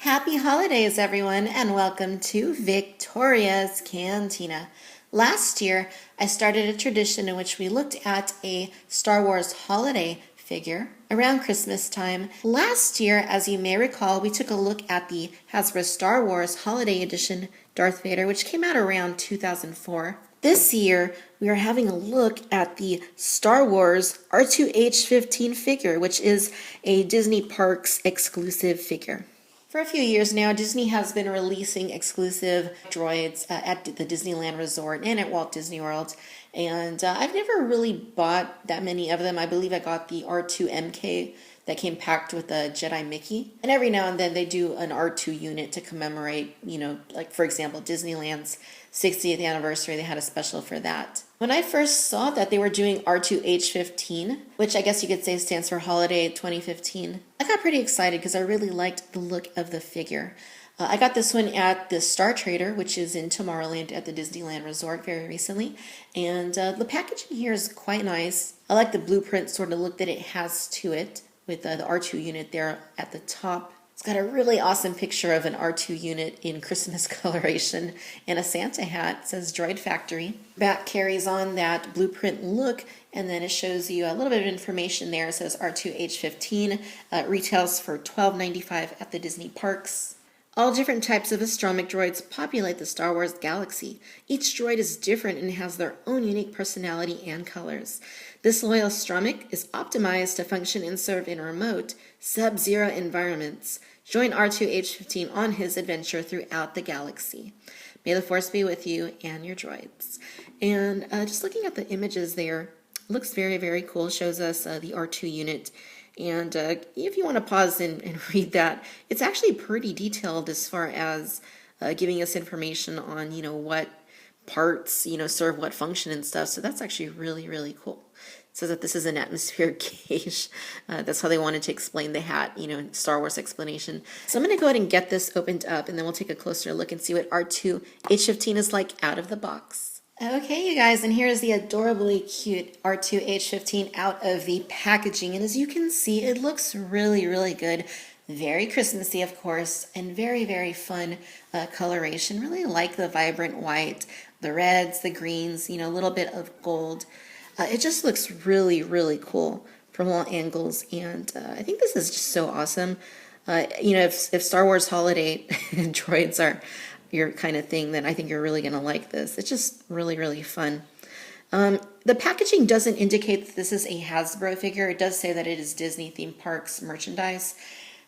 Happy holidays, everyone, and welcome to Victoria's Cantina. Last year, I started a tradition in which we looked at a Star Wars holiday figure around Christmas time. Last year, as you may recall, we took a look at the Hasbro Star Wars Holiday Edition Darth Vader, which came out around 2004. This year, we are having a look at the Star Wars R2-H15 figure, which is a Disney Parks exclusive figure. For a few years now, Disney has been releasing exclusive droids at the Disneyland Resort and at Walt Disney World. And I've never really bought that many of them. I believe I got the R2-MK that came packed with a Jedi Mickey. And every now and then they do an R2 unit to commemorate, like for example, Disneyland's 60th anniversary. They had a special for that. When I first saw that they were doing R2-H15, which I guess you could say stands for Holiday 2015, I got pretty excited because I really liked the look of the figure. I got this one at the Star Trader, which is in Tomorrowland at the Disneyland Resort very recently. And the packaging here is quite nice. I like the blueprint sort of look that it has to it with the R2 unit there at the top. It's got a really awesome picture of an R2 unit in Christmas coloration and a Santa hat. It says Droid Factory. Back carries on that blueprint look, and then it shows you a little bit of information there. It says R2-H15 retails for $12.95 at the Disney parks. All different types of Astromech droids populate the Star Wars galaxy. Each droid is different and has their own unique personality and colors. This loyal Astromech is optimized to function and serve in remote, sub-zero environments. Join R2-H15 on his adventure throughout the galaxy. May the Force be with you and your droids. And just looking at the images there, it looks very, very cool. It shows us the R2 unit. And if you want to pause and read that, it's actually pretty detailed as far as giving us information on, what parts, serve what function and stuff. So that's actually really, really cool. It says that this is an atmospheric gauge. That's how they wanted to explain the hat, Star Wars explanation. So I'm going to go ahead and get this opened up, and then we'll take a closer look and see what R2-H15 is like out of the box. Okay, you guys, and here's the adorably cute R2-H15 out of the packaging. And as you can see, it looks really, really good. Very Christmassy, of course, and very, very fun coloration. Really like the vibrant white, the reds, the greens, a little bit of gold. It just looks really, really cool from all angles. And I think this is just so awesome. If Star Wars holiday droids are your kind of thing, then I think you're really going to like this. It's just really, really fun. The packaging doesn't indicate that this is a Hasbro figure. It does say that it is Disney theme parks merchandise.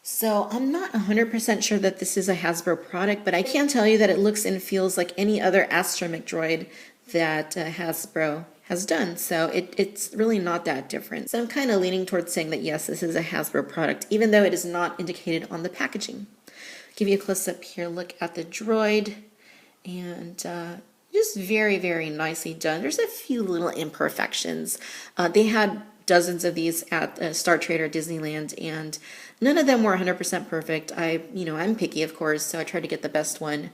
So I'm not 100% sure that this is a Hasbro product, but I can tell you that it looks and feels like any other Astromech droid that Hasbro has done. So it's really not that different. So I'm kind of leaning towards saying that yes, this is a Hasbro product, even though it is not indicated on the packaging. Give you a close-up here, look at the droid, and just very, very nicely done. There's a few little imperfections. They had dozens of these at Star Trader Disneyland, and none of them were 100% perfect. I'm picky, of course, so I tried to get the best one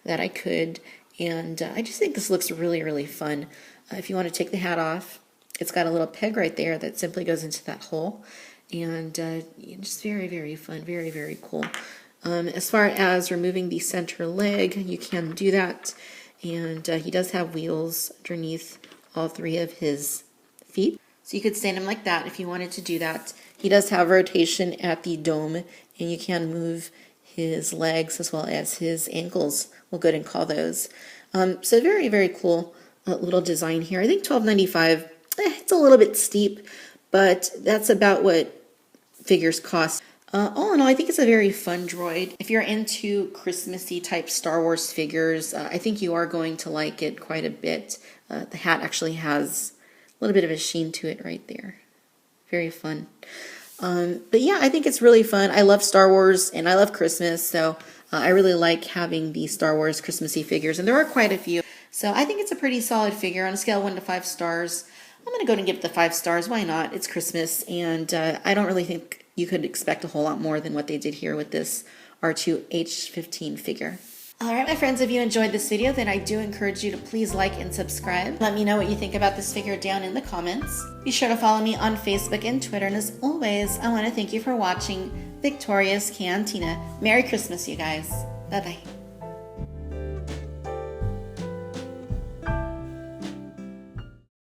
that I could, and I just think this looks really, really fun. If you want to take the hat off, it's got a little peg right there that simply goes into that hole, and just very, very fun, very, very cool. As far as removing the center leg, you can do that, and he does have wheels underneath all three of his feet, so you could stand him like that if you wanted to do that. He does have rotation at the dome, and you can move his legs as well as his ankles. We'll go ahead and call those. So very, very cool little design here. I think $12.95. It's a little bit steep, but that's about what figures cost. All in all, I think it's a very fun droid. If you're into Christmassy type Star Wars figures, I think you are going to like it quite a bit. The hat actually has a little bit of a sheen to it right there. Very fun. But yeah, I think it's really fun. I love Star Wars and I love Christmas, so I really like having the Star Wars Christmassy figures, and there are quite a few. So I think it's a pretty solid figure on a scale of 1 to 5 stars. I'm going to go ahead and give it the 5 stars. Why not? It's Christmas, and I don't really think you could expect a whole lot more than what they did here with this R2-H15 figure. All right, my friends, if you enjoyed this video, then I do encourage you to please like and subscribe. Let me know what you think about this figure down in the comments. Be sure to follow me on Facebook and Twitter. And as always, I want to thank you for watching Victoria's Cantina. Merry Christmas, you guys. Bye-bye.